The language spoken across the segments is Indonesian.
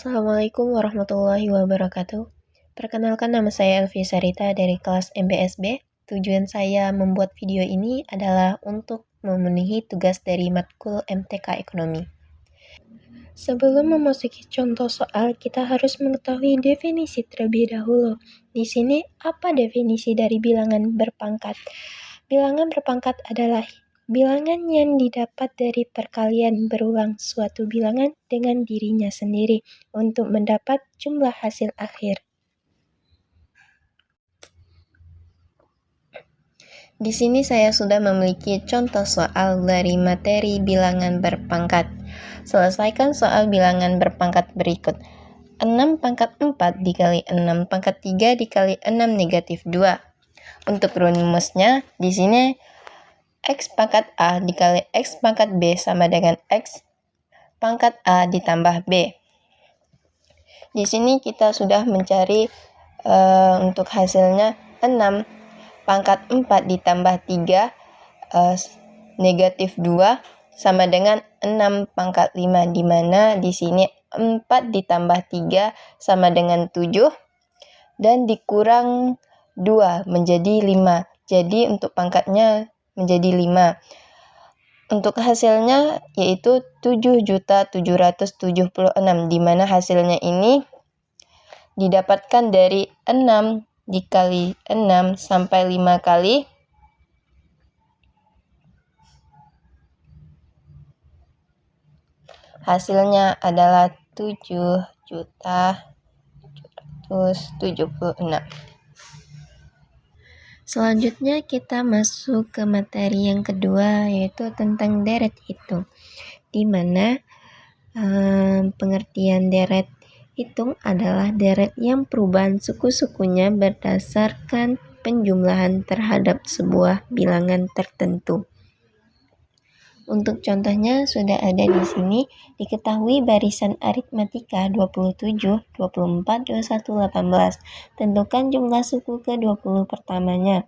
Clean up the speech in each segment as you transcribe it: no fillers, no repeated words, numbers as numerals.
Assalamualaikum warahmatullahi wabarakatuh. Perkenalkan, nama saya Elvi Sarita dari kelas MBSB. Tujuan saya membuat video ini adalah untuk memenuhi tugas dari matkul MTK Ekonomi. Sebelum memasuki contoh soal, kita harus mengetahui definisi terlebih dahulu. Di sini, apa definisi dari bilangan berpangkat? Bilangan berpangkat adalah bilangan yang didapat dari perkalian berulang suatu bilangan dengan dirinya sendiri untuk mendapat jumlah hasil akhir. Di sini saya sudah memiliki contoh soal dari materi bilangan berpangkat. Selesaikan soal bilangan berpangkat berikut. 6 pangkat 4 dikali 6 pangkat 3 dikali 6 negatif 2. Untuk rumusnya, di sini X pangkat A dikali X pangkat B sama dengan X pangkat A ditambah B. Di sini kita sudah mencari untuk hasilnya 6 pangkat 4 ditambah 3 negatif 2 sama dengan 6 pangkat 5, di mana di sini 4 ditambah 3 sama dengan 7 dan dikurang 2 menjadi 5. Jadi untuk pangkatnya menjadi 5. Untuk hasilnya yaitu 7.776, di mana hasilnya ini didapatkan dari 6 dikali 6 sampai 5 kali. Hasilnya adalah 7.776. Selanjutnya kita masuk ke materi yang kedua, yaitu tentang deret hitung, di mana pengertian deret hitung adalah deret yang perubahan suku-sukunya berdasarkan penjumlahan terhadap sebuah bilangan tertentu. Untuk contohnya sudah ada di sini. Diketahui barisan aritmatika 27, 24, 21, 18. Tentukan jumlah suku ke-20 pertamanya.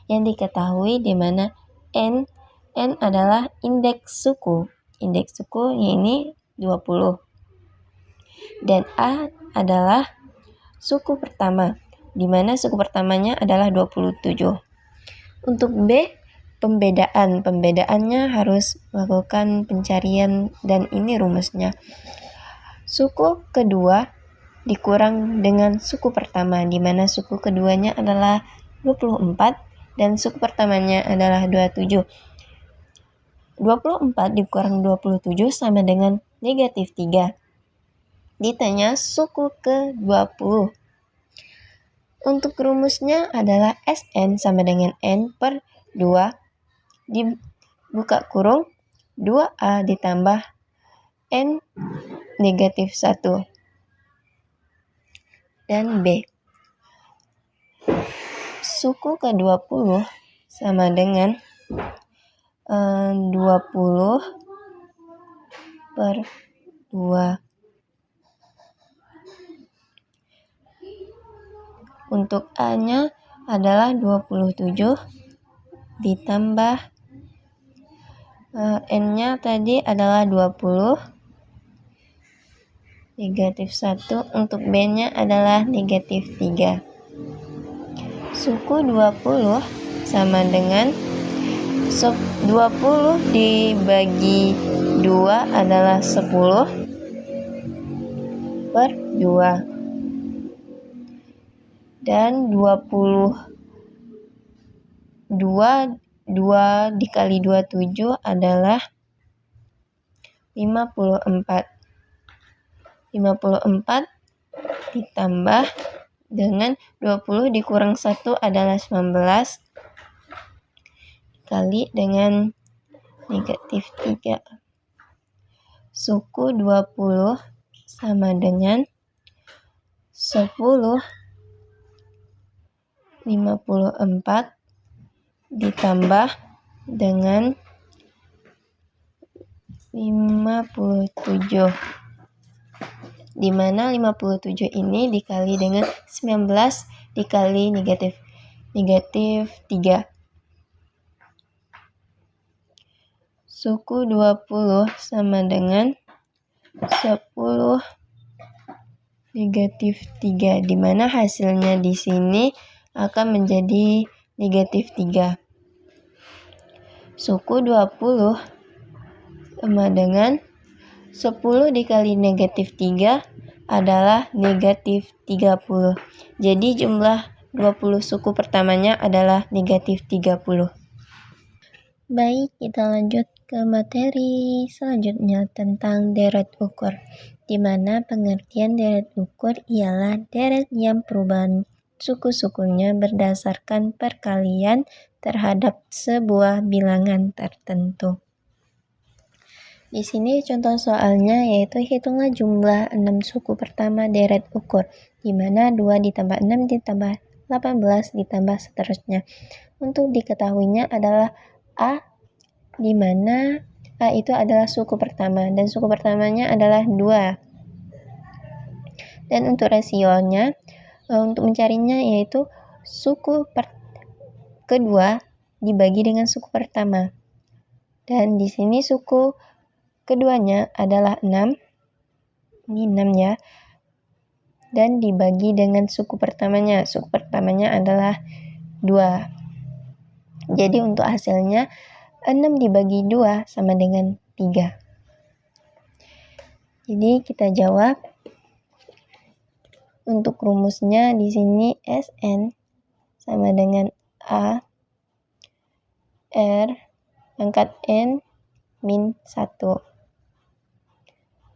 Yang diketahui di mana N adalah indeks suku. Indeks suku ini 20. Dan A adalah suku pertama, di mana suku pertamanya adalah 27. Untuk B, pembedaannya harus melakukan pencarian, dan ini rumusnya. Suku kedua dikurang dengan suku pertama, di mana suku keduanya adalah 24 dan suku pertamanya adalah 27. 24 dikurang 27 sama dengan negatif 3. Ditanya suku ke-20. Untuk rumusnya adalah Sn sama dengan N per 2 dibuka kurung 2A ditambah N negatif 1. Dan B. Suku ke-20 sama dengan 20 per 2. Untuk A-nya adalah 27 ditambah N-nya tadi adalah 20 negatif 1. Untuk B-nya adalah negatif 3. Suku 20 sama dengan 20 dibagi 2 adalah 10 per 2. Dan 2 dikali 27 adalah 54. 54 ditambah dengan 20 dikurang 1 adalah 19 kali dengan negatif 3. Suku 20 sama dengan 10 54 ditambah dengan 57, di mana 57 ini dikali dengan 19 dikali negatif 3. Suku 20 sama dengan 10 negatif 3, di mana hasilnya di sini akan menjadi negatif 3. Suku 20 sama dengan 10 dikali negatif 3 adalah negatif 30. Jadi jumlah 20 suku pertamanya adalah negatif 30. Baik, kita lanjut ke materi selanjutnya tentang deret ukur, di mana pengertian deret ukur ialah deret yang perubahan suku-sukunya berdasarkan perkalian terhadap sebuah bilangan tertentu. Di sini contoh soalnya yaitu hitunglah jumlah 6 suku pertama deret ukur, di mana 2 ditambah 6 ditambah 18 ditambah seterusnya. Untuk diketahuinya adalah A, di mana A itu adalah suku pertama dan suku pertamanya adalah 2. Dan untuk rasionya, untuk mencarinya yaitu suku kedua dibagi dengan suku pertama. Dan di sini suku keduanya adalah 6. Ini 6 ya. Dan dibagi dengan suku pertamanya. Suku pertamanya adalah 2. Jadi untuk hasilnya 6 dibagi 2 sama dengan 3. Jadi kita jawab. Untuk rumusnya di sini Sn sama dengan A R pangkat N min 1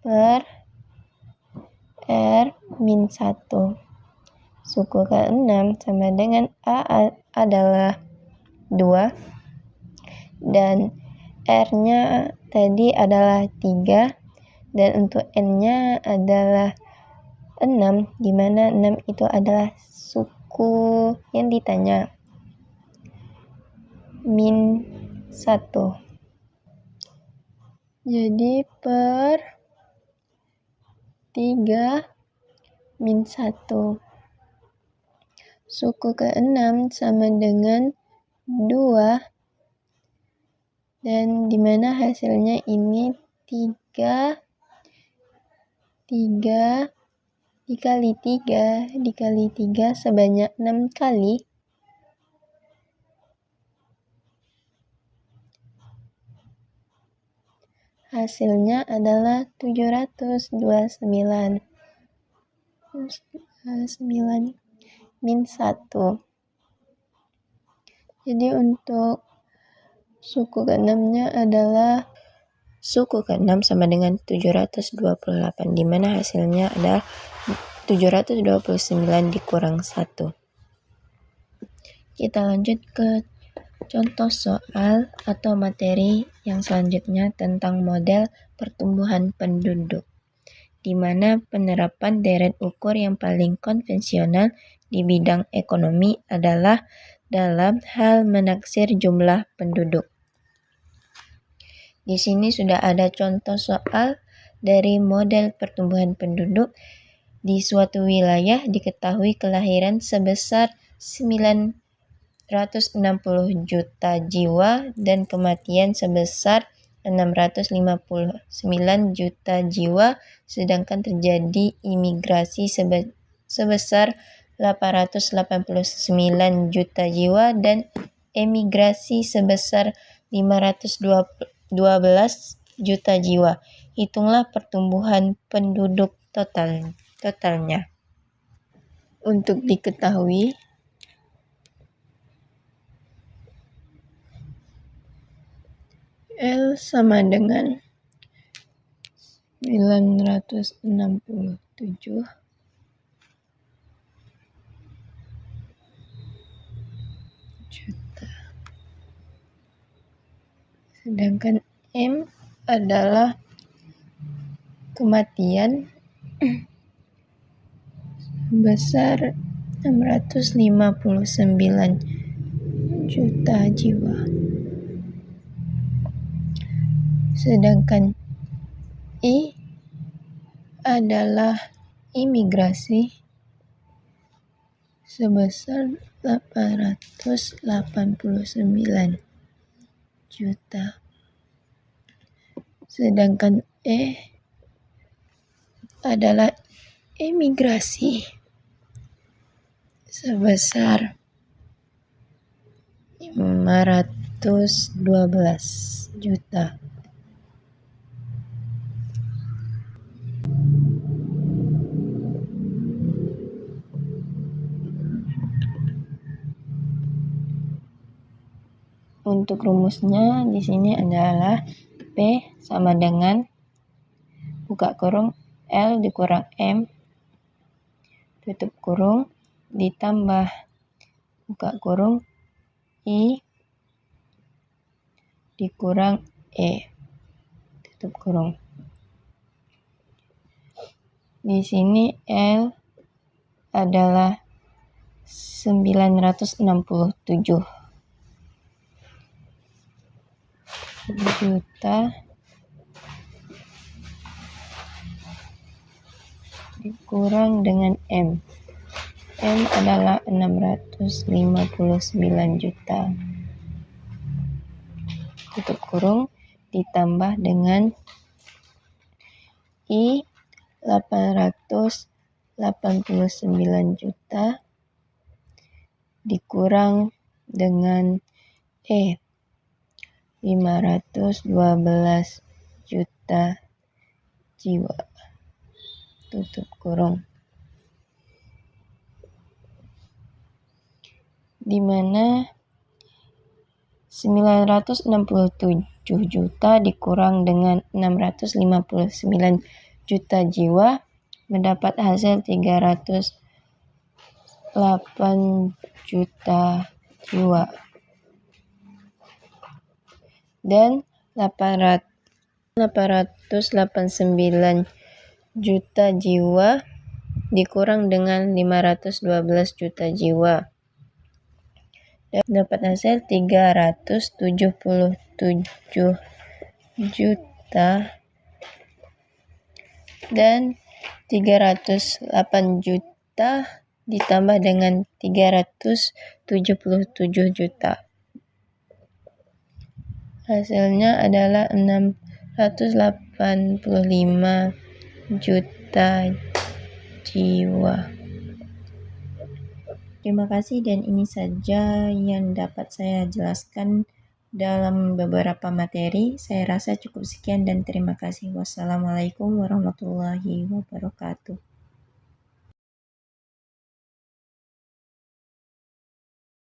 per R min 1. Suku ke-6 sama dengan A adalah 2 dan R-nya tadi adalah 3 dan untuk N-nya adalah 6, di mana 6 itu adalah suku yang ditanya min 1. Jadi per 3 min 1. Suku ke-6 sama dengan 2 dan dimana hasilnya ini 3 dikali 3 sebanyak 6 kali. Hasilnya adalah 729 min 1. Jadi untuk suku ke-6-nya adalah suku ke-6 sama dengan 728, di mana hasilnya adalah 729 dikurang 1. Kita lanjut ke contoh soal atau materi yang selanjutnya tentang model pertumbuhan penduduk, di mana penerapan deret ukur yang paling konvensional di bidang ekonomi adalah dalam hal menaksir jumlah penduduk. Di sini sudah ada contoh soal dari model pertumbuhan penduduk. Di suatu wilayah diketahui kelahiran sebesar 960 juta jiwa dan kematian sebesar 659 juta jiwa, sedangkan terjadi imigrasi sebesar 889 juta jiwa dan emigrasi sebesar 512 juta jiwa. Hitunglah pertumbuhan penduduk totalnya. Untuk diketahui, L sama dengan 967 juta. Sedangkan M adalah kematian sebesar 659 juta jiwa. Sedangkan I adalah imigrasi sebesar 889 juta. Sedangkan E adalah emigrasi sebesar 512 juta. Untuk rumusnya di sini adalah P sama dengan buka kurung L dikurang M tutup kurung ditambah buka kurung I dikurang E tutup kurung. Di sini L adalah 967 juta dikurang dengan M. M adalah 659 juta. Tutup kurung ditambah dengan I 889 juta dikurang dengan E 512 juta jiwa. Tutup kurung. Di mana 967 juta dikurang dengan 659 juta jiwa mendapat hasil 308 juta jiwa. Dan 889 juta jiwa dikurang dengan 512 juta jiwa dapat hasil 377 juta dan 308 juta ditambah dengan 377 juta. Hasilnya adalah 685 juta jiwa. Terima kasih dan ini saja yang dapat saya jelaskan dalam beberapa materi. Saya rasa cukup sekian dan terima kasih. Wassalamualaikum warahmatullahi wabarakatuh.